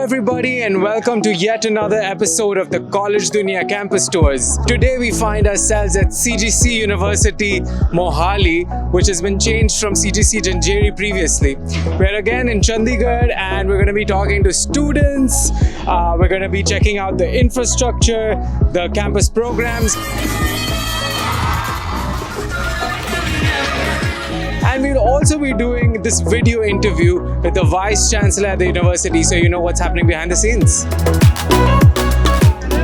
everybody, and welcome to yet another episode of the College Dunia Campus Tours. Today, we find ourselves at CGC University, Mohali, which has been changed from CGC Janjeri previously. We're again in Chandigarh, and we're going to be talking to students. We're going to be checking out the infrastructure, the campus programs. And we'll also be doing this video interview with the Vice Chancellor at the university, so you know what's happening behind the scenes.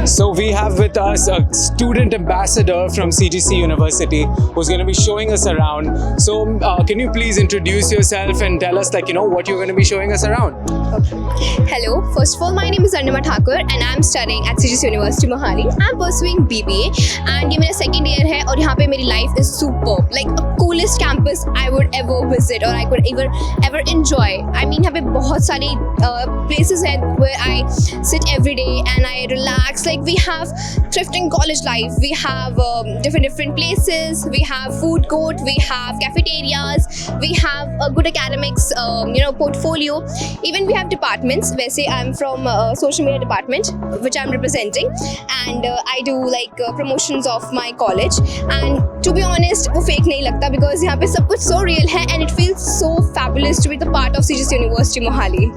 So we have with us a student ambassador from CGC University who's going to be showing us around. So can you please introduce yourself and tell us what you're going to be showing us around? Hello, first of all, my name is Arnima Thakur and I'm studying at CGC University Mohali. I'm pursuing BBA and ये मेरा second year है और यहाँ पे मेरी life is superb, like a coolest campus I would ever visit or I could ever enjoy. I mean यहाँ पे बहुत सारी places हैं where I sit every day and I relax. Like we have thrifting college life, we have different places, we have food court, we have cafeterias, we have a good academics portfolio. Even we have departments. वैसे I'm from social media department which I'm representing and I do promotions of my college and to be honest वो fake नहीं लगता because यहाँ पे सब कुछ so real है and it feels so fabulous to be the part of CGC University Mohali.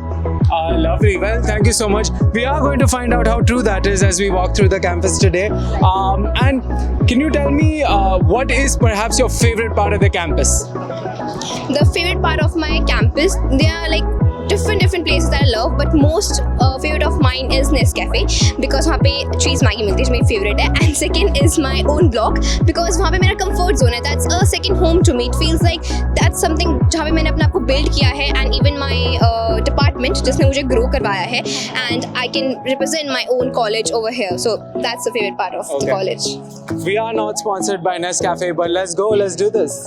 Lovely. Well, thank you so much. We are going to find out how true that is as we walk through the campus today. And can you tell me what is perhaps your favorite part of the campus? The favorite part of my campus, there are different places that I love, but most favorite of mine is Nescafe because वहाँ पे cheese Maggi मिलती है जो मेरी favorite है, and second is my own block because वहाँ पे मेरा comfort zone है. That's a second home to me. It feels like that's something जहाँ पे मैंने अपने आप को build किया है and even my department जिसने मुझे grow करवाया है and I can represent my own college over here. So that's the favorite part of the college. We are not sponsored by Nescafe, but let's go. Let's do this.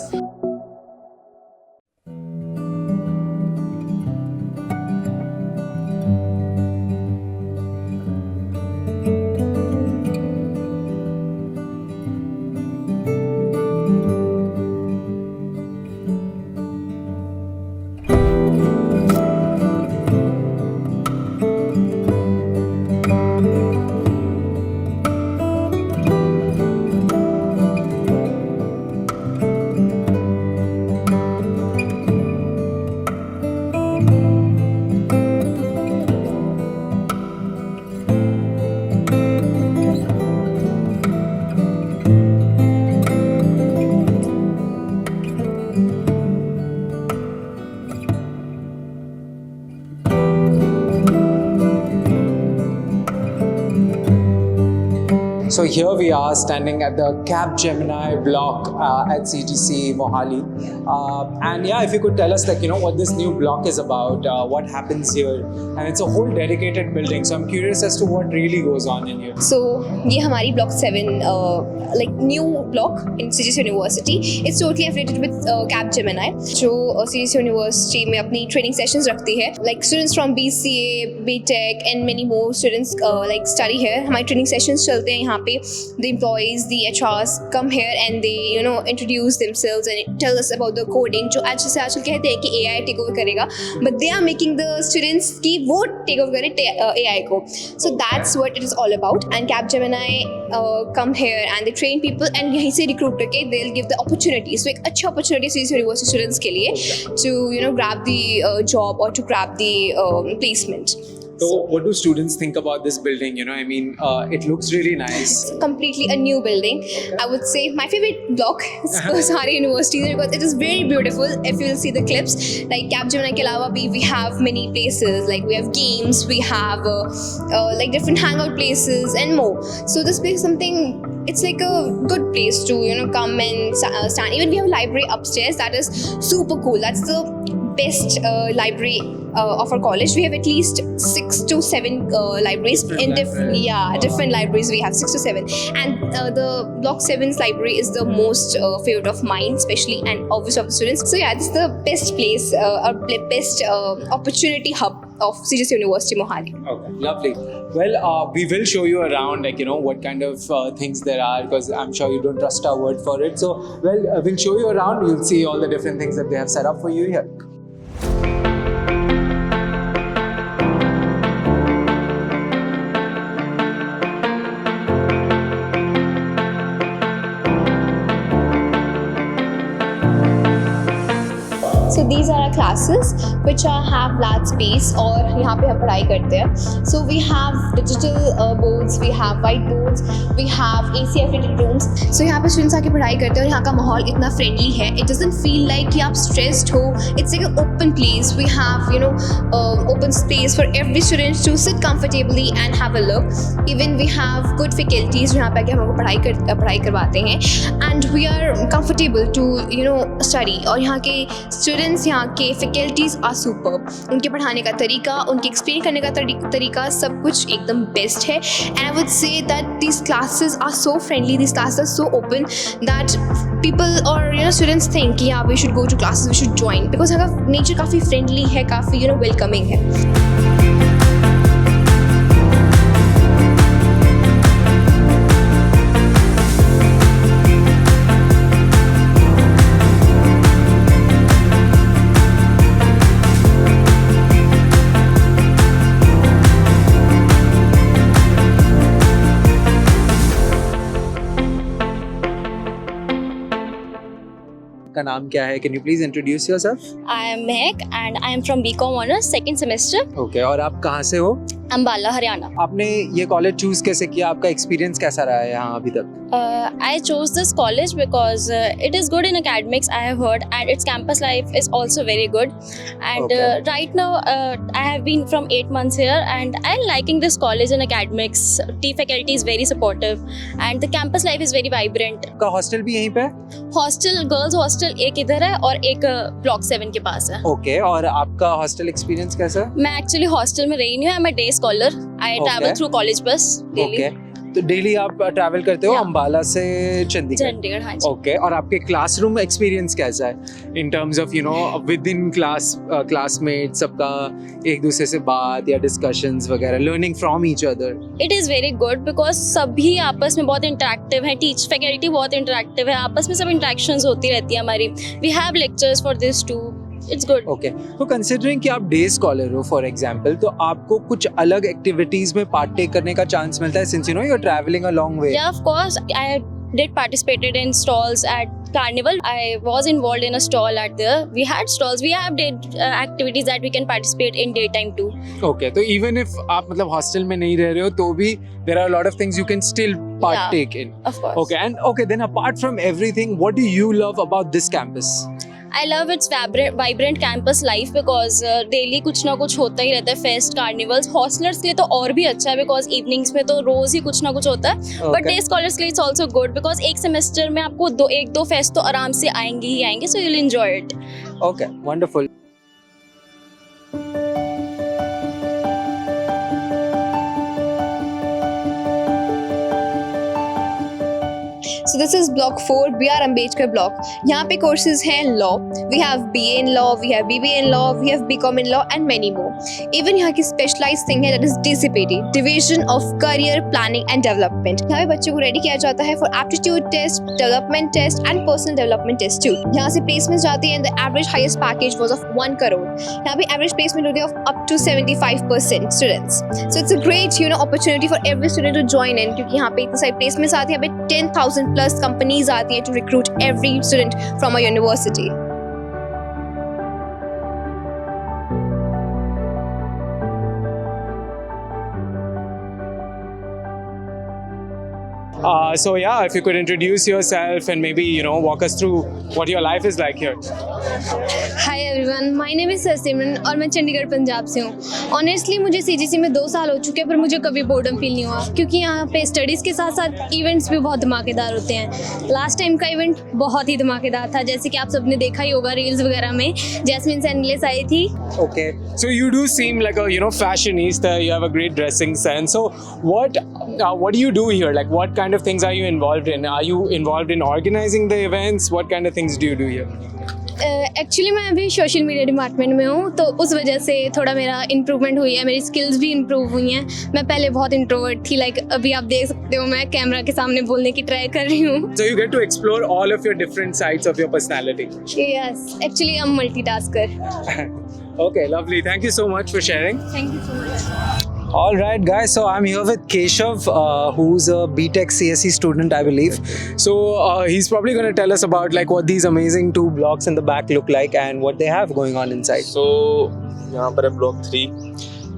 So here we are standing at the Capgemini block at CGC Mohali. And yeah, if you could tell us what this new block is about, what happens here. And it's a whole dedicated building. So I'm curious as to what really goes on in here. So ये हमारी block 7 new block in CGC University. It's totally affiliated with Capgemini जो CGC University में अपनी training sessions रखती है. Like students from BCA, BTech and many more students study here. हमारी training sessions चलते हैं यहाँ पे. The employees, the HRs come here and they introduce themselves and tell us about the coding जो आजकल कहते हैं कि AI take over करेगा, but they are making the students कि वो take over करे AI को. So that's what it is all about. And Capgemini come here and they train people and यहीं से recruit करके they'll give the opportunity. So एक अच्छा opportunity CGC University students के लिए to grab the job or to grab the placement. So what do students think about this building? I mean, it looks really nice. It's completely a new building. I would say my favorite block is Sari University because it is very beautiful. If you will see the clips, like Capgemini के अलावा भी we have many places. Like we have games, we have different hangout places and more. So this place is something. It's like a good place to come and stand. Even we have a library upstairs that is super cool. That's the best library of our college. We have at least 6 to 7 libraries in different libraries. We have 6 to 7, and the Block 7's library is the most favorite of mine, especially and obviously of the students. So yeah, it's the best place, best opportunity hub of CGC University Mohali. Okay, lovely. Well, we will show you around, what kind of things there are, because I'm sure you don't trust our word for it. So, we'll show you around. You'll see all the different things that they have set up for you here. So these are our classes which have large space और यहाँ पे हम पढ़ाई करते हैं. So we have digital boards, we have white boards, we have AC affiliated rooms. So यहाँ पे students आके पढ़ाई करते हैं और यहाँ का माहौल इतना friendly है. It doesn't feel like कि आप stressed हो. It's like an open place. We have open space for every student to sit comfortably and have a look. Even we have good faculties यहाँ पे आके हमको पढ़ाई करवाते हैं. And we are comfortable to study. और यहाँ के students, यहाँ के faculties are superb. उनके पढ़ाने का तरीका, उनके explain करने का तरीका सब कुछ एकदम best है. And I would say that these classes are so friendly, these classes are so open that people or students think yeah we should go to classes, we should join because यहाँ का nature काफ़ी friendly है, काफ़ी welcoming है. का नाम क्या है? Can you please introduce yourself? I am Mehak and I am from BCom Honors second semester, Okay, और आप कहाँ से हो? Ambala, Haryana. आपने ये कॉलेज चूज कैसे किया? आपका एक्सपीरियंस कैसा रहा है यहाँ अभी तक? I chose this college because it is good in academics, I have heard, and its campus life is also very good. And Okay. right now, I have been from 8 months here, and I'm liking this college in academics. The faculty is very supportive, and the campus life is very vibrant. आपका hostel भी यहीं पे है? Hostel, girls hostel एक इधर है और एक block 7 के पास है. ओके, और आपका हॉस्टल एक्सपीरियंस कैसा है? मैं एक्चुअली हॉस्टल में रही नहीं हूँ, I am a day scholar. I travel through college बस डेली. ओके, तो डेली आप ट्रैवल करते हो Yeah. अंबाला से चंडीगढ़? चंडीगढ़, हाँ जी. ओके, और आपके क्लासरूम एक्सपीरियंस कैसा है in terms of with in class classmate सबका एक दूसरे से बात या डिस्कशंस वगैरह, learning from each other? It is very good because सभी आपस में बहुत इंटरेक्टिव है. फैकल्टी बहुत इंटरेक्टिव है, आपस में सब इंटरेक्शंस होती रहती है हमारी. We have lectures for this too. It's good. Okay, तो कंसिडरिंग कि आप डे स्कॉलर हो फॉर एग्जांपल, तो आपको कुछ अलग एक्टिविटीज में पार्टेक करने का चांस मिलता है since you are travelling a long way? Yeah, of course. I did participated in stalls at Carnival. I was involved in a stall at there. We had stalls. We have did activities that we can participate in daytime too. Okay, तो even if आप मतलब hostel में नहीं रह रहे हो तो भी there are lot of things you can still partake in. Of course. Okay, and okay, then apart from everything, what do you love about this campus? I love its vibrant campus life because daily कुछ ना कुछ होता ही रहता है. Fest, carnivals. Hostellers के लिए तो और भी अच्छा है बिकॉज इवनिंग्स में तो रोज ही कुछ ना कुछ होता है. बट डे स्कॉलर्स के लिए इट्स ऑल्सो गुड बिकॉज एक सेमेस्टर में आपको एक दो फेस्ट तो आराम से आएंगे ही आएंगे. So you will enjoy it. Okay, wonderful. So this is block 4, BR Ambedkar block. यहाँ पे courses हैं law. We have BA in law, we have BBA in law, we have BCom in law and many more. Even यहाँ की specialized thing है that is DCPD, Division of Career Planning and Development. यहाँ पे बच्चों को ready किया जाता है for aptitude test, development test and personal development test too. यहाँ से placements जाती हैं and the average highest package was of 1 crore. यहाँ पे average placement होती है of up to 75% students. So it's a great opportunity for every student to join in क्योंकि यहाँ पे इतने सारे placements आती हैं. यहाँ पे 10,000 plus companies आती हैं to recruit every student from a university. So yeah, if you could introduce yourself and maybe walk us through what your life is like here. Hi everyone, my name is Sarsimran और मैं चंडीगढ़ पंजाब से हूँ. Honestly मुझे CGC में 2 साल हो चुके हैं पर मुझे कभी बोर्डम फील नहीं हुआ क्योंकि यहाँ पे स्टडीज़ के साथ साथ इवेंट्स भी बहुत धमाकेदार होते हैं. लास्ट टाइम का इवेंट बहुत ही धमाकेदार था जैसे कि आप सबने देखा ही होगा रील्स वगैरह में. जैस्मिन सैंडलेस आई थी. Okay, so you do seem like a fashionista. You have a great dressing sense. So what do you do here? Like what kind of things are you involved in? Are you involved in organizing the events? What kind of things do you do here? Actually मैं अभी social media department में हूँ तो उस वजह से थोड़ा मेरा इम्प्रूवमेंट हुई है. मेरी स्किल्स भी इम्प्रूव हुई हैं. मैं पहले बहुत इंट्रोवर्ट थी. लाइक अभी आप देख सकते हो मैं कैमरा के सामने बोलने की ट्राई कर रही हूँ. So you get to explore all of your different sides of your personality. Yes, actually I am multitasker. Okay, lovely. Thank you so much for sharing. Thank you so much. All right, guys. So I'm here with Keshav, who's a BTech CSE student, I believe. So he's probably going to tell us about like what these amazing 2 blocks in the back look like and what they have going on inside. So यहाँ पर है block 3.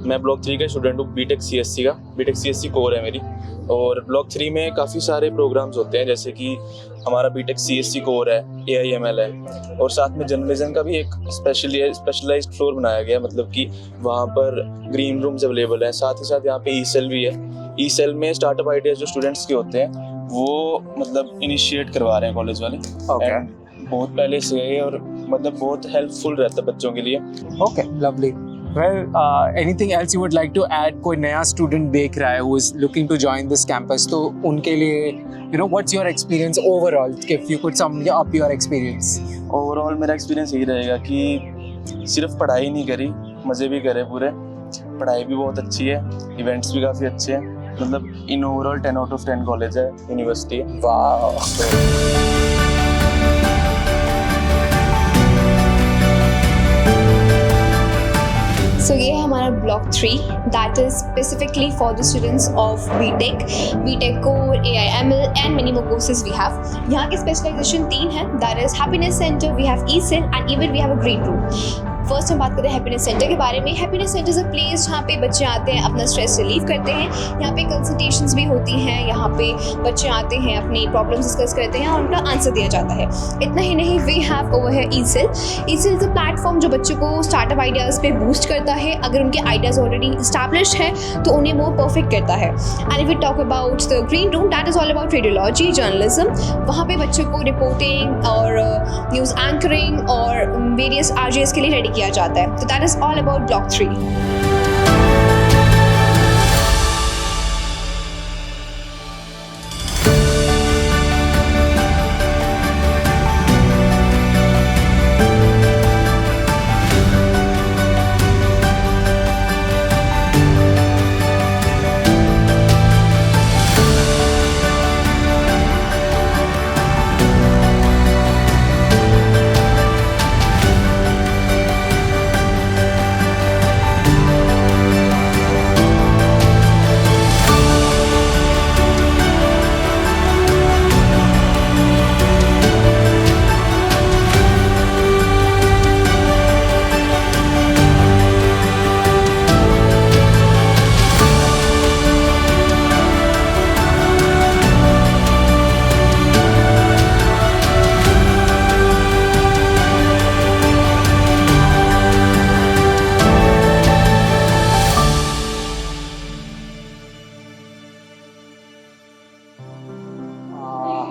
मैं block 3 का student हूँ, BTech CSC का. BTech CSC core है मेरी. और ब्लॉक 3 में काफ़ी सारे प्रोग्राम्स होते हैं, जैसे कि हमारा बीटेक सीएससी कोर है, AIML है, और साथ में जर्नलिज्म का भी एक स्पेशलाइज्ड फ्लोर बनाया गया है. मतलब कि वहाँ पर ग्रीन रूम्स अवेलेबल हैं. साथ ही साथ यहाँ पे ई-सेल भी है. ई-सेल में स्टार्टअप आइडियाज जो स्टूडेंट्स के होते हैं वो मतलब इनिशिएट करवा रहे हैं कॉलेज वाले. Okay. बहुत पहले से है और मतलब बहुत हेल्पफुल रहता है बच्चों के लिए. Okay, lovely. Well, anything else you would like to add? कोई नया student देख रहा है who is looking to join this campus, तो उनके लिए, you know, what's your experience overall? If you could sum up your experience. Overall मेरा experience यही रहेगा कि सिर्फ पढ़ाई नहीं करी, मज़े भी करे पूरे. पढ़ाई भी बहुत अच्छी है, इवेंट्स भी काफ़ी अच्छे हैं. मतलब in overall 10 out of 10 college है, यूनिवर्सिटी है. Wow. सो ये है हमारा block 3 that is specifically for the students of BTech core AIML and many more courses we have. यहाँ के स्पेशलाइजेशन 3 है, that is happiness centre, we have E cell and even we have a green room. First हम बात करते हैं happiness centre के बारे में. Happiness centre is a place जहाँ पे बच्चे आते हैं, अपना स्ट्रेस रिलीव करते हैं. यहाँ पे कंसल्टेशंस भी होती हैं, यहाँ पे बच्चे आते हैं, अपनी प्रॉब्लम्स डिस्कस करते हैं और उनका आंसर दिया जाता है. इतना ही नहीं, वी हैव ओवर है ई-सेल. ई-सेल इज अ प्लेटफॉर्म जो बच्चों को स्टार्टअप आइडियाज़ पे बूस्ट करता है. अगर उनके आइडियाज़ ऑलरेडी इस्टेब्लिश्ड है तो उन्हें मोर परफेक्ट करता है. And if we talk about the green room, that is all about radiology, journalism. वहाँ पे बच्चों को रिपोर्टिंग और न्यूज़ एंकरिंग और वेरियस RJs के लिए रेडी किया जाता है. तो that is all about block 3.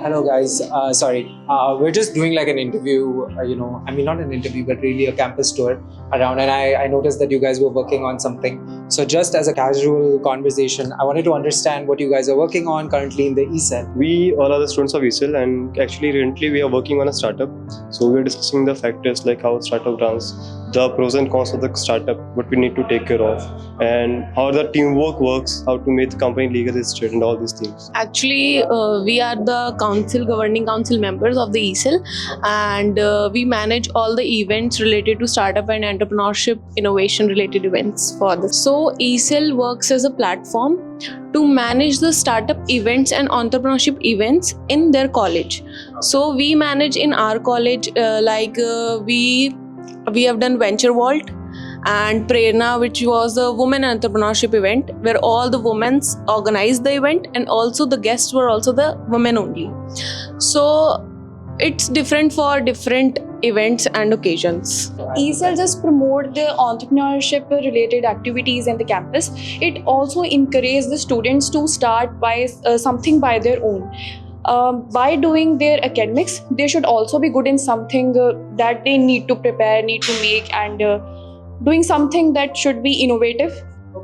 Hello guys, sorry, we're just doing like an interview, I mean not an interview but really a campus tour around, and I noticed that you guys were working on something. So just as a casual conversation, I wanted to understand what you guys are working on currently in the e-cell. We all are the students of e-cell, and actually currently we are working on a startup. So we are discussing the factors like how startup runs, the pros and cons of the startup, what we need to take care of, and how the teamwork works, how to make the company legal registered, and all these things. Actually, we are the governing council members of the e-cell, and we manage all the events related to startup and entrepreneurship innovation related events for this. So e-cell works as a platform to manage the startup events and entrepreneurship events in their college. So we manage in our college, we have done Venture Vault and Prerna, which was a women entrepreneurship event where all the women organized the event, and also the guests were also the women only. So it's different for different events and occasions. e-cell just promote the entrepreneurship related activities in the campus. It also encourages the students to start by something by their own. By doing their academics, they should also be good in something that they need to prepare, need to make, and doing something that should be innovative.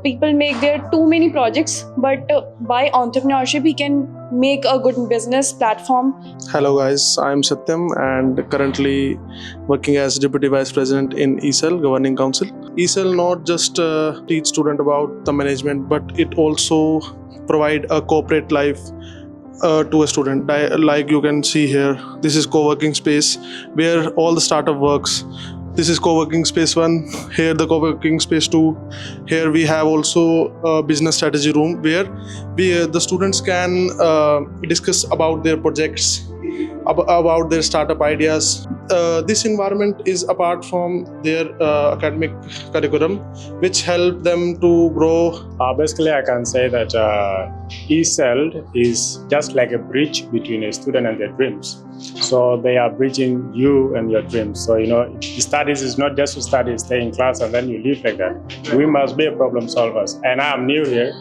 People make there too many projects, but by entrepreneurship, we can make a good business platform. Hello guys, I'm Satyam and currently working as Deputy Vice President in e-cell Governing Council. e-cell not just teach student about the management, but it also provide a corporate life to a student. Like you can see here, this is co-working space where all the startup works. This is co-working space 1. Here the co-working space 2. Here we have also a business strategy room where the students can discuss about their projects, about their startup ideas. This environment is apart from their academic curriculum, which help them to grow. Basically, I can say that ESEL is just like a bridge between a student and their dreams. So they are bridging you and your dreams. So, studies is not just to study, stay in class and then you leave like that. We must be problem solvers. And I am new here.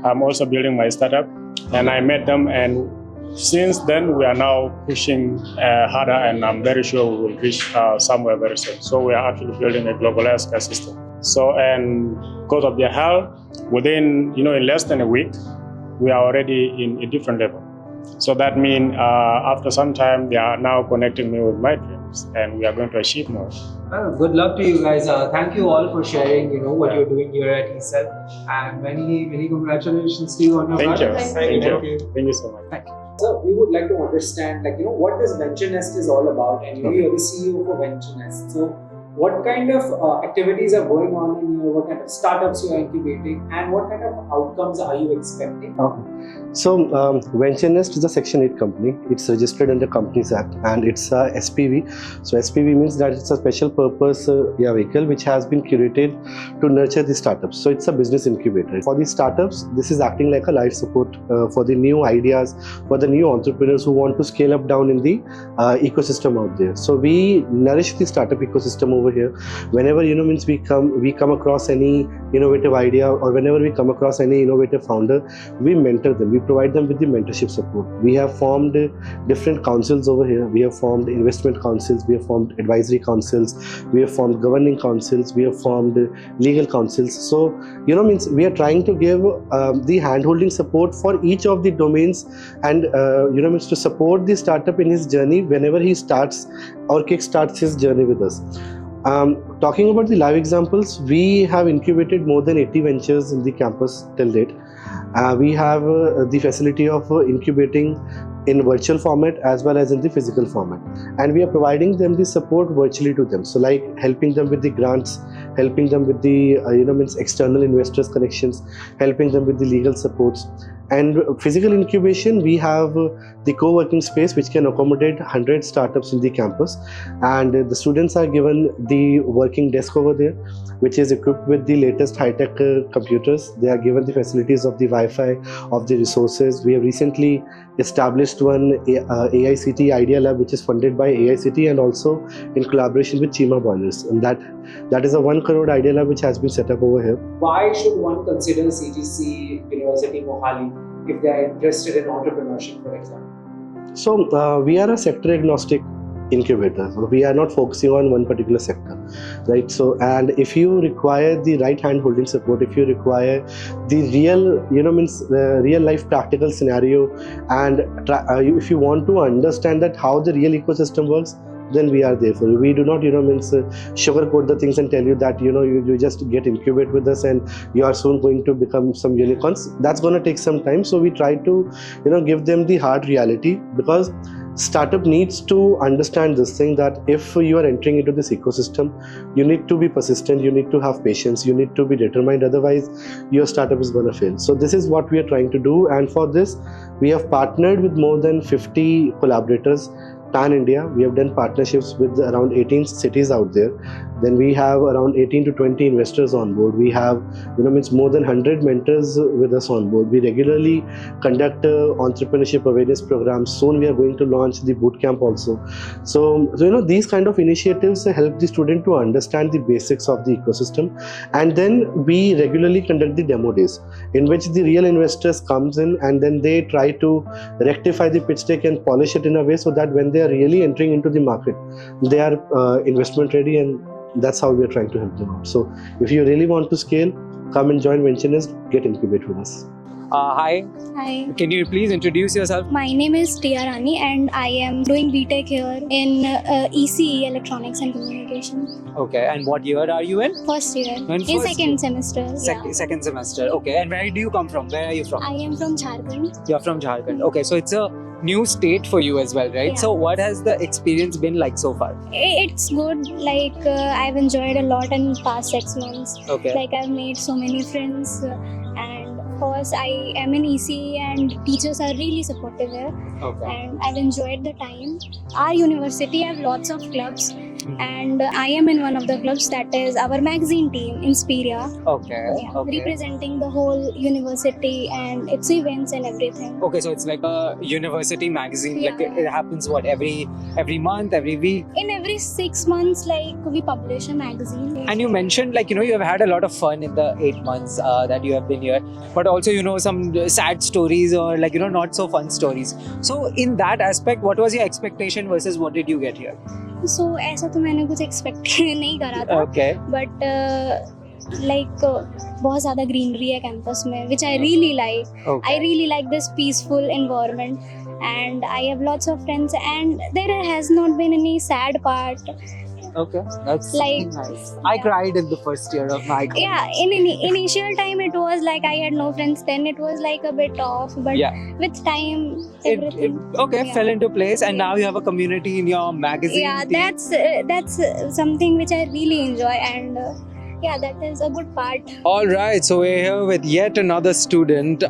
I'm also building my startup and I met them, and since then we are now pushing harder, and I'm very sure we will reach somewhere very soon. So we are actually building a global healthcare system. So, and because of their help, within, in less than a week, we are already in a different level. So that means after some time, they are now connecting me with my dreams, and we are going to achieve more. Well, good luck to you guys. Thank you all for sharing, what you're doing here at ESEL, and many congratulations to you on your Thank you. projects. Thank you. Thank you so much. Thank you. So we would like to understand, what this Venture Nest is all about, and you're the CEO for Venture Nest. So what kind of activities are going on in here? What kind of startups you are incubating, and what kind of outcomes are you expecting? So Venture Nest is a Section 8 company. It's registered under Companies Act, and it's a SPV. So SPV means that it's a special purpose vehicle which has been curated to nurture the startups. So it's a business incubator. For the startups, this is acting like a life support for the new ideas, for the new entrepreneurs who want to scale up down in the ecosystem out there. So we nourish the startup ecosystem over here. Whenever we come across any innovative idea, or whenever we come across any innovative founder, we mentor them. We provide them with the mentorship support. We have formed different councils over here. We have formed investment councils, we have formed advisory councils, we have formed governing councils, we have formed legal councils. So we are trying to give the hand-holding support for each of the domains, and to support the startup in his journey whenever he starts or kickstarts his journey with us. Talking about the live examples, we have incubated more than 80 ventures in the campus till date. We have the facility of incubating in virtual format as well as in the physical format, and we are providing them the support virtually to them. So like helping them with the grants, helping them with the external investors connections, helping them with the legal supports. And physical incubation, we have the co-working space which can accommodate 100 startups in the campus, and the students are given the working desk over there, which is equipped with the latest high-tech computers. They are given the facilities of the Wi-Fi, of the resources. We have recently established one AICT Idea Lab, which is funded by AICT and also in collaboration with Chima Boilers, and that is a 1 crore Idea Lab which has been set up over here. Why should one consider CGC University Mohali if they are interested in entrepreneurship, for example? So we are a sector agnostic incubator. So we are not focusing on one particular sector, right? So, and if you require the right hand holding support, if you require the real, real life practical scenario, and if you want to understand that how the real ecosystem works, then we are there for you. We do not, sugarcoat the things and tell you that, you just get incubate with us and you are soon going to become some unicorns. That's going to take some time. So we try to, give them the hard reality, because startup needs to understand this thing, that if you are entering into this ecosystem, you need to be persistent, you need to have patience, you need to be determined, otherwise your startup is going to fail. So this is what we are trying to do, and for this we have partnered with more than 50 collaborators pan-India. We have done partnerships with around 18 cities out there. Then we have around 18 to 20 investors on board. We have, more than 100 mentors with us on board. We regularly conduct entrepreneurship awareness programs. Soon we are going to launch the bootcamp also. So these kind of initiatives help the student to understand the basics of the ecosystem. And then we regularly conduct the demo days, in which the real investors comes in, and then they try to rectify the pitch deck and polish it in a way so that when they are really entering into the market, they are investment ready, and that's how we are trying to help them out. So if you really want to scale, come and join Venture Nest, get incubate with us. Hi. Hi. Can you please introduce yourself? My name is Tia Rani and I am doing BTech here in ECE, Electronics and Communication. Okay, and what year are you in? First year. In In first second semester. Second semester. Okay, and where do you come from? Where are you from? I am from Jharkhand. You're from Jharkhand. Okay, so it's a new state for you as well, right? Yeah. So what has the experience been like so far? It's good. Like I've enjoyed a lot in past 6 months. Okay. Like I've made so many friends, and of course I am in ECE, and teachers are really supportive here. Okay. And I've enjoyed the time. Our university have lots of clubs, and I am in one of the clubs, that is our magazine team, Inspiria. Okay. Yeah, Okay. representing the whole university and its events and everything. Okay, so it's like a university magazine. Yeah. Like it happens what every month, every week. In every 6 months, like we publish a magazine. And you mentioned like you have had a lot of fun in the 8 months that you have been here, but also some sad stories or like not so fun stories. So in that aspect, what was your expectation versus what did you get here? So ऐसा तो मैंने कुछ expect नहीं करा था. Okay. But like बहुत ज़्यादा greenery है campus में, which I really like. Okay. I really like this peaceful environment, and I have lots of friends, and there has not been any sad part. Okay, that's Like, nice. I cried in the first year of my college. Yeah, in initial time it was like I had no friends. Then it was like a bit off, but Yeah. with time It everything. okay Yeah. fell into place, and now you have a community in your magazine. Yeah, team. that's something which I really enjoy, and yeah, that is a good part. All right, so we're here with yet another student.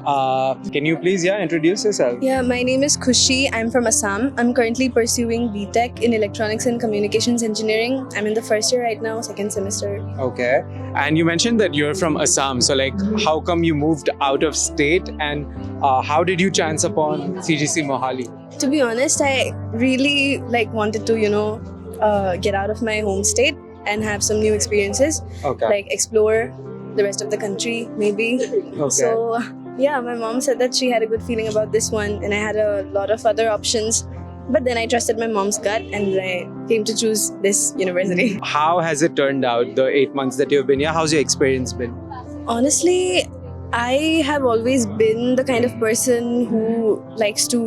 Can you please introduce yourself? Yeah, my name is Khushi. I'm from Assam. I'm currently pursuing BTech in Electronics and Communications Engineering. I'm in the first year right now, second semester. Okay, and you mentioned that you're from Assam. So like, how come you moved out of state, and how did you chance upon CGC Mohali? To be honest, I really wanted to get out of my home state and have some new experiences, Okay. like explore the rest of the country maybe. Okay. So yeah, my mom said that she had a good feeling about this one, and I had a lot of other options, but then I trusted my mom's gut and I came to choose this university. How has it turned out, the 8 months that you've been here? How's your experience been? Honestly, I have always been the kind of person who likes to,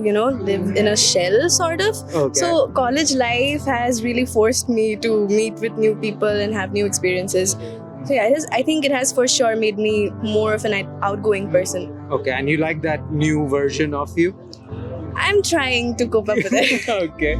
live in a shell, sort of. Okay. So college life has really forced me to meet with new people and have new experiences. So yeah, I think it has for sure made me more of an outgoing person. Okay, and you like that new version of you? I'm trying to cope up with it. Okay.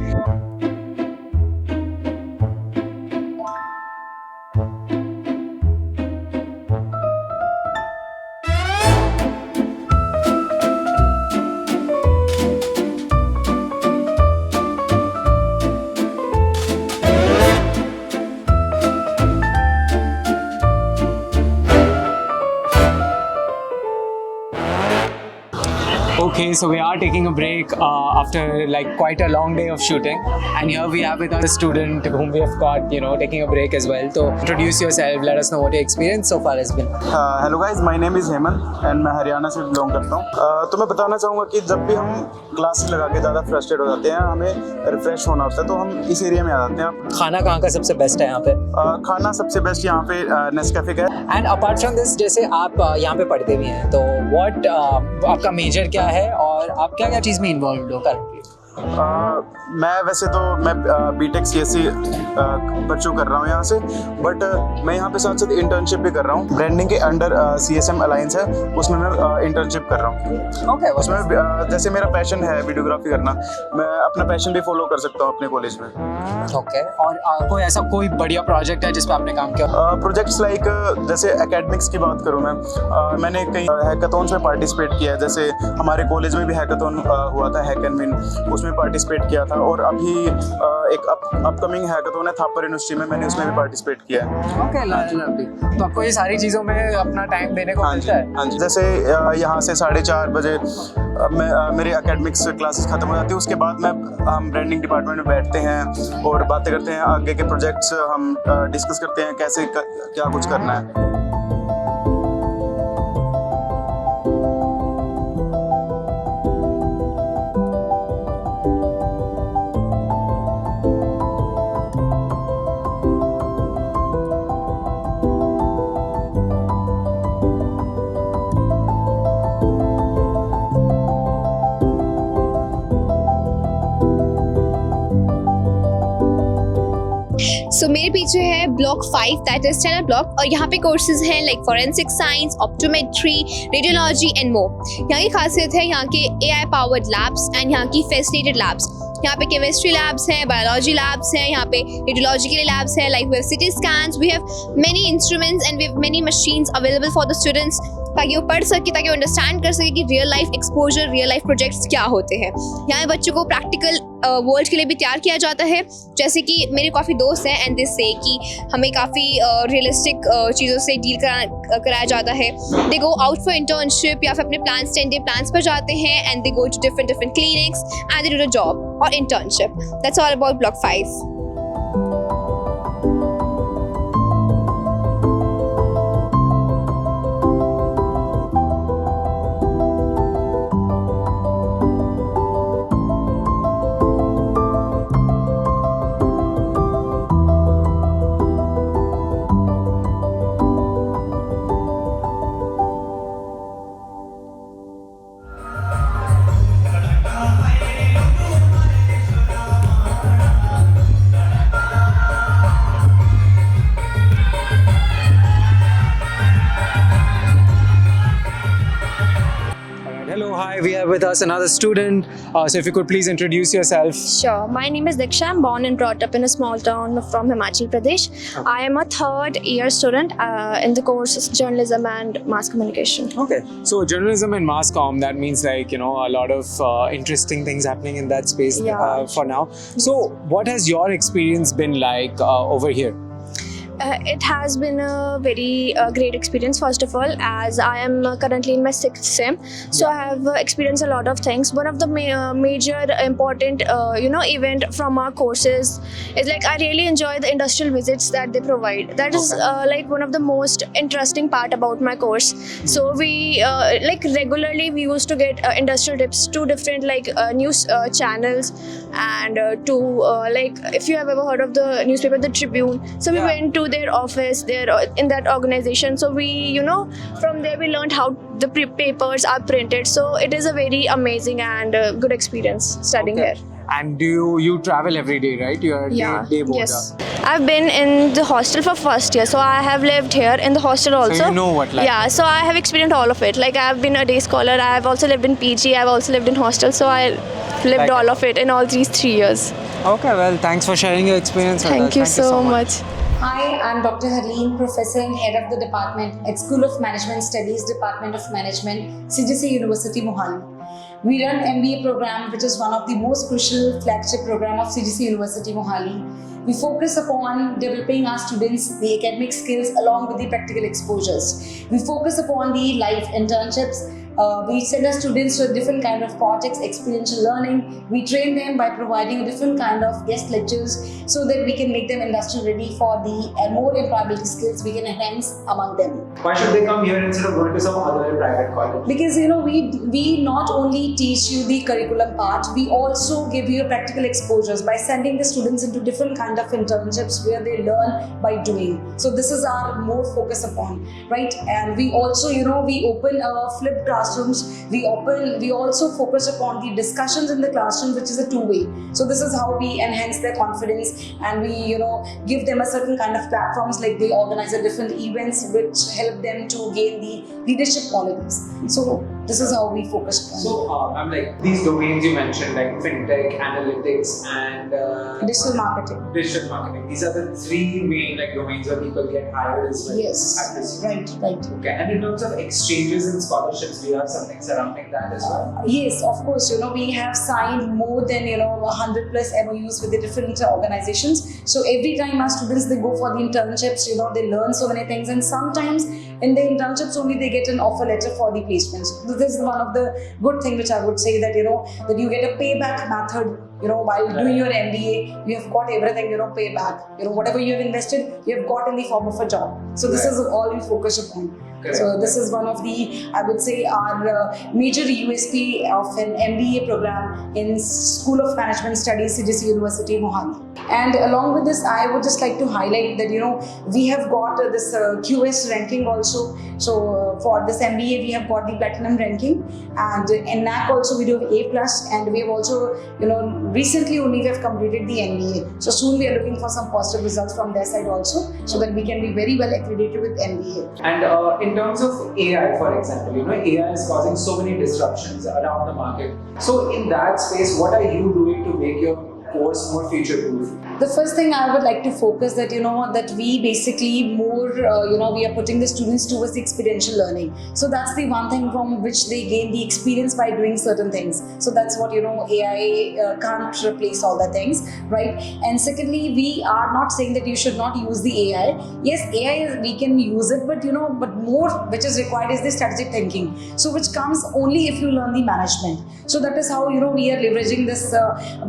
Okay, so we are taking a break after like quite a long day of shooting, and here we have with us a student whom we have got, taking a break as well. So introduce yourself, let us know what your experience so far has been. Hello guys, my name is Hemant and मैं हरियाणा से belong करता हूँ। तो मैं बताना चाहूँगा कि जब भी हम क्लासेस लगा के ज़्यादा फ्रस्ट्रेट हो जाते हैं, हमें रिफ्रेश होना होता है, तो हम इस एरिया में आ जाते हैं। खाना कहाँ का सबसे बेस्ट है यहाँ पे? खाना सबसे बेस्ट यहाँ पे नेस्कैफे का है। एंड अपार्ट फ्रॉम दिस, जैसे आप यहाँ पे पढ़ते भी हैं, तो व्हाट आपका मेजर क्या है और आप क्या क्या चीज़ में इन्वॉल्व हो करंटली? मैं वैसे तो मैं बीटेक सीएससी परचू कर रहा हूँ यहाँ से, बट मैं यहाँ पे साथ साथ इंटर्नशिप भी कर रहा हूँ। ब्रांडिंग के अंडर सीएसएम अलायंस है, उसमें मैं इंटर्नशिप कर रहा हूँ। ओके, उसमें जैसे मेरा पैशन है वीडियोग्राफी करना, मैं अपना पैशन भी फॉलो कर सकता हूँ अपने कॉलेज में। ओके, और कोई ऐसा कोई बढ़िया प्रोजेक्ट है जिस पे आपने काम किया? प्रोजेक्ट्स लाइक जैसे एकेडमिक्स की बात करूँ मैंने कई हैकाथॉन्स में पार्टिसिपेट किया है। जैसे हमारे कॉलेज में भी हैकाथॉन हुआ था, हैक एंड विन, उसमें पार्टिसिपेट किया था। और अभी एक अपकमिंग हैकाथॉन है थापर यूनिवर्सिटी में, मैंने उसमें भी पार्टिसिपेट किया है। Okay, lovely. तो आपको ये सारी चीज़ों में अपना टाइम देने को मिलता है? हाँ जी। जैसे यहाँ से 4:30 बजे मेरे एकेडमिक्स क्लासेस खत्म हो जाती है, उसके बाद हम ब्रांडिंग डिपार्टमेंट में बैठते हैं और बातें करते हैं, आगे के प्रोजेक्ट्स हम डिस्कस करते हैं कैसे क्या कुछ करना है। So सो मेरे पीछे है block 5 that is standard block और यहाँ पे कोर्सेज हैं like forensic science, optometry, radiology and more. यहाँ की खासियत है यहाँ के AI पावर्ड लैब्स एंड यहाँ की फैसिलिटेटेड लैब्स। यहाँ पे केमिस्ट्री लैब्स हैं, बायोलॉजी लैब्स हैं, यहाँ पे रेडियोलॉजी के लिए लैब्स हैं, like we have CT scans, we have many instruments and we have many machines available for the students, ताकि वो पढ़ सके, ताकि वो अंडरस्टैंड कर सके कि real life exposure, real life projects क्या होते हैं। यहाँ बच्चों को प्रैक्टिकल वर्ल्ड के लिए भी तैयार किया जाता है। जैसे कि मेरे काफ़ी दोस्त हैं एंड दिस से कि हमें काफ़ी रियलिस्टिक चीज़ों से डील कराया जाता है। दे गो आउट फॉर इंटर्नशिप या फिर अपने प्लान्स 10 डे प्लान्स पर जाते हैं and they go to different clinics and they do the job और internship. That's all about block 5। Hello, hi, we have with us another student. So if you could please introduce yourself. Sure. My name is Diksha. I'm born and brought up in a small town from Himachal Pradesh. I am a third year student in the course Journalism and Mass Communication. Okay. So journalism and mass comm, that means like, you know, a lot of interesting things happening in that space for now. So what has your experience been like over here? It has been a very great experience, first of all, as I am currently in my 6th sem. So I have experienced a lot of things. One of the major important event from our courses is like I really enjoy the industrial visits that they provide. That is like one of the most interesting part about my course. So we like regularly we used to get industrial trips to different like news channels and to like if you have ever heard of the newspaper The Tribune. So we went to their office there in that organization, so we from there we learned how the papers are printed. So it is a very amazing and good experience studying here. And do you travel every day, right? You're a day boarder. Yes, I've been in the hostel for first year, so I have lived here in the hostel also. So you know what life. Yeah, so I have experienced all of it. Like I have been a day scholar, I have also lived in PG, I've also lived in hostel, so I lived all of it in all these 3 years. Okay, well, thanks for sharing your experience with us. Thank you so much. Hi, I'm Dr. Harleen, Professor and Head of the Department at School of Management Studies, Department of Management, CGC University, Mohali. We run MBA program, which is one of the most crucial flagship program of CGC University, Mohali. We focus upon developing our students the academic skills along with the practical exposures. We focus upon the life internships. We send our students to different kind of projects, experiential learning. We train them by providing different kind of guest lectures so that we can make them industry ready for the more employability skills we can enhance among them. Why should they come here instead of going to some other private college? Because we not only teach you the curriculum part, we also give you practical exposures by sending the students into different kind of internships where they learn by doing. So this is our more focus upon, right? And we also we open flipped classrooms. We also focus upon the discussions in the classroom, which is a two-way. So this is how we enhance their confidence, and we give them a certain kind of platforms, like they organize different events which help them to gain the leadership qualities. So this is how we focus on. So I'm like these domains you mentioned, like fintech, analytics, and digital marketing. Digital marketing. These are the three main like domains where people get hired as well. Yes. Right. Okay. And in terms of exchanges and scholarships, do you have something surrounding that as well? Yes, of course. We have signed more than 100 plus MOUs with the different organizations. So every time our students they go for the internships, they learn so many things, and sometimes in the internships only they get an offer letter for the placements. This is one of the good thing which I would say, that that you get a payback method. While doing your MBA, you have got everything, payback. Whatever you have invested, you have got in the form of a job. So this is all we focus upon. Correct. So this is one of the, I would say, our major USP of an MBA program in School of Management Studies, CGC University, Mohali. And along with this, I would just like to highlight that, we have got this QS ranking also. So for this MBA, we have got the platinum ranking, and in NAC also we do A+, and we have also, recently only we have completed the MBA. So soon we are looking for some positive results from their side also, so that we can be very well accredited with MBA. And in terms of AI, for example, AI is causing so many disruptions around the market. So in that space, what are you doing to make your course more future-proof? The first thing I would like to focus that, that we basically more, we are putting the students towards the experiential learning. So that's the one thing from which they gain the experience by doing certain things. So that's what, AI can't replace all the things, right? And secondly, we are not saying that you should not use the AI. Yes, AI, we can use it, but, but more which is required is the strategic thinking. So which comes only if you learn the management. So that is how, we are leveraging this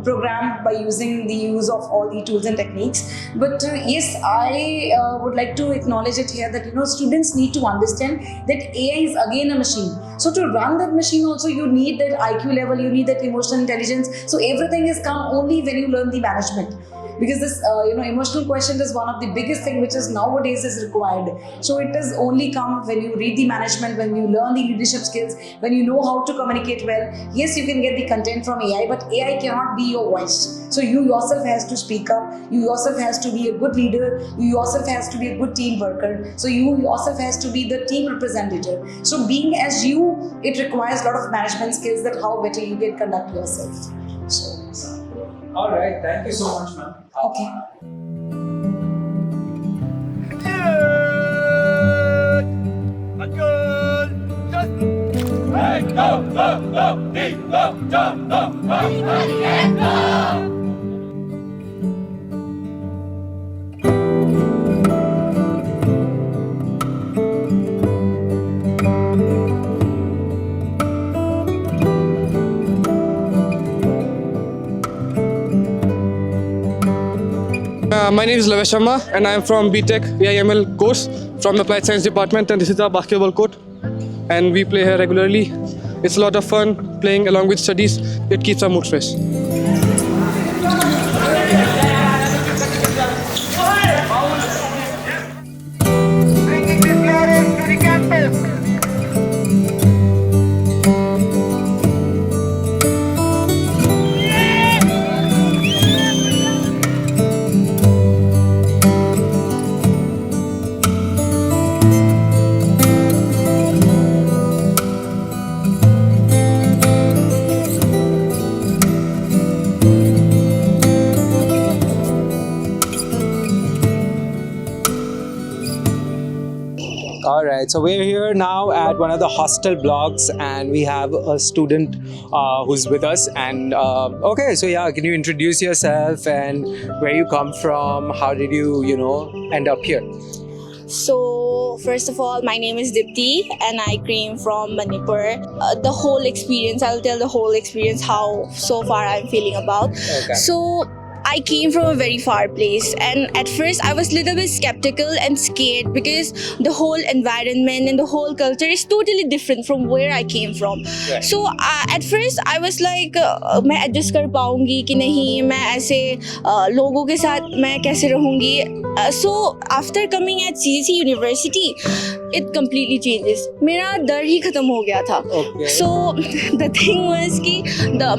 program by using the use of all the tools and techniques. But yes, I would like to acknowledge it here that students need to understand that AI is again a machine. So to run that machine also, you need that IQ level, you need that emotional intelligence. So everything is come only when you learn the management. Because this emotional quotient is one of the biggest thing which is nowadays is required. So it is only come when you read the management, when you learn the leadership skills, when you know how to communicate well. Yes, you can get the content from AI, but AI cannot be your voice. So you yourself has to speak up, you yourself has to be a good leader, you yourself has to be a good team worker, so you yourself has to be the team representative. So being as you, it requires a lot of management skills that how better you can conduct yourself. So all right, thank you so much, ma'am. Okay. My name is Lavesh Sharma and I am from BTech AIML course from the Applied Science Department, and this is our basketball court and we play here regularly. It's a lot of fun playing along with studies. It keeps our mood fresh. All right, so we're here now at one of the hostel blocks, and we have a student who's with us. And okay, so yeah, can you introduce yourself and where you come from? How did you, end up here? So first of all, my name is Dipti and I came from Manipur. The whole experience, I'll tell the whole experience how so far I'm feeling about. Okay. So I came from a very far place, and at first I was a little bit skeptical and scared because the whole environment and the whole culture is totally different from where I came from. Right. So at first I was like, मैं adjust कर पाऊंगी कि नहीं, मैं ऐसे लोगों के साथ मैं कैसे रहूंगी. So after coming at CGC University, it completely changes. मेरा डर ही खत्म हो गया था. Okay. So the thing was कि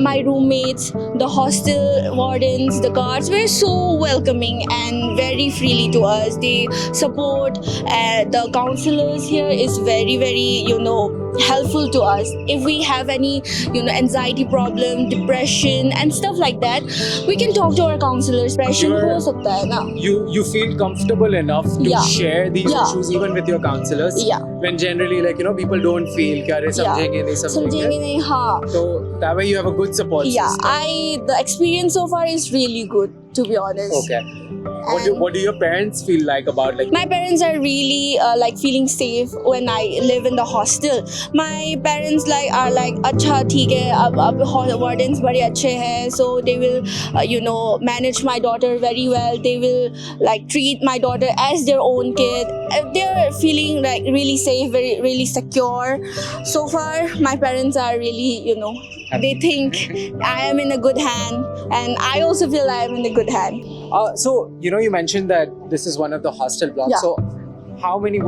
my roommates, the hostel wardens, the guards were so welcoming and very freely to us. They support. The counselors here is very, very, helpful to us. If we have any, anxiety problem, depression and stuff like that, we can talk to our counselors. Depression हो सकता है ना. You feel comfortable enough to Yeah. share these Yeah. issues even with your counselors. Yeah. When generally, people don't feel कि अरे समझेंगे नहीं समझेंगे नहीं, हाँ. So that way you have a good support Yeah, system. the experience so far is really good, to be honest. Okay. What do your parents feel like about My parents are really feeling safe when I live in the hostel. My parents are like अच्छा ठीक है, अब wardens बड़े अच्छे हैं, so they will manage my daughter very well. They will treat my daughter as their own kid. They're feeling really safe, very really secure. So far my parents are really they think I am in a good hand, and I also feel I am in a good hand. So, you mentioned that this is one of the hostel blocks. Yeah. So, how many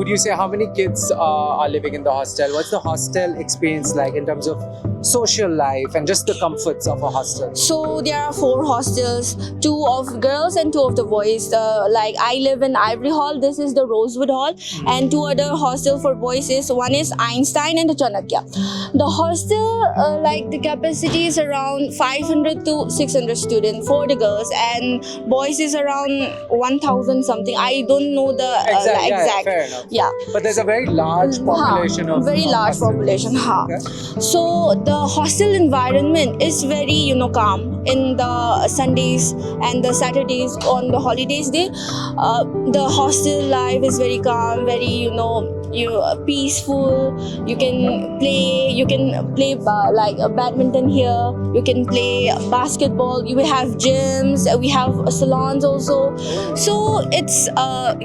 kids are living in the hostel? What's the hostel experience like in terms of social life and just the comforts of a hostel? So there are 4 hostels, 2 of girls and 2 of the boys. Like I live in Ivory Hall, this is the Rosewood Hall, and 2 other hostel for boys is one is Einstein and the Chanakya. The hostel, like the capacity is around 500 to 600 students for the girls, and boys is around 1,000 something. I don't know the exact. Fair enough. Yeah. But there's a very large population of very large hostels. population. Okay. So the hostel environment is very calm in the Sundays and the Saturdays on the holidays day. The hostel life is very calm, very peaceful. You can play like badminton here. You can play basketball. You have gyms. We have salons also. So it's a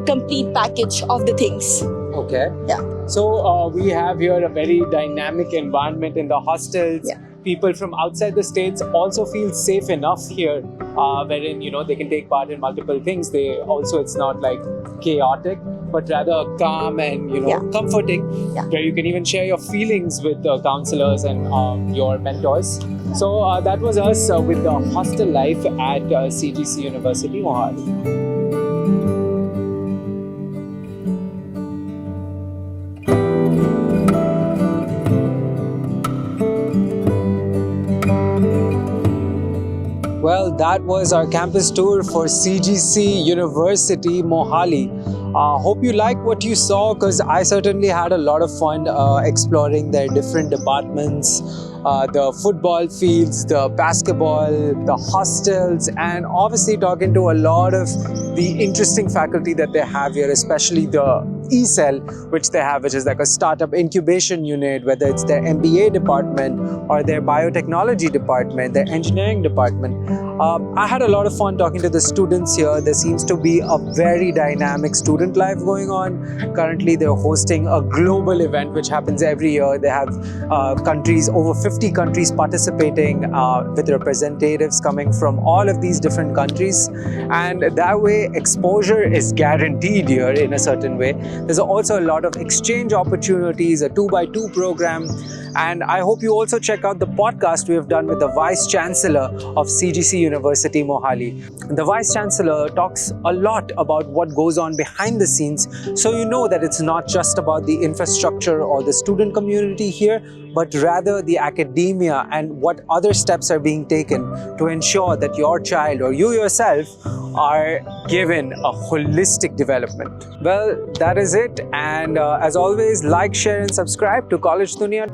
complete package of the things. Okay. Yeah. So we have here a very dynamic environment in the hostels. Yeah. People from outside the states also feel safe enough here, wherein they can take part in multiple things. It's not like chaotic, but rather calm and comforting, where you can even share your feelings with the counselors and your mentors. So that was us with the hostel life at CGC University Mohali. Well, that was our campus tour for CGC University Mohali. Hope you liked what you saw, because I certainly had a lot of fun exploring their different departments, the football fields, the basketball, the hostels, and obviously talking to a lot of the interesting faculty that they have here, especially the ECEL, which they have, which is like a startup incubation unit, whether it's their MBA department or their biotechnology department, their engineering department. I had a lot of fun talking to the students here. There seems to be a very dynamic student life going on. Currently, they're hosting a global event which happens every year. They have countries, over 50 countries participating with representatives coming from all of these different countries. And that way, exposure is guaranteed here in a certain way. There's also a lot of exchange opportunities, a 2x2 program. And I hope you also check out the podcast we have done with the Vice Chancellor of CGC University Mohali. The Vice Chancellor talks a lot about what goes on behind the scenes, so you know that it's not just about the infrastructure or the student community here, but rather the academia and what other steps are being taken to ensure that your child or you yourself are given a holistic development. Well, that is it. And as always, like, share and subscribe to College Dunia.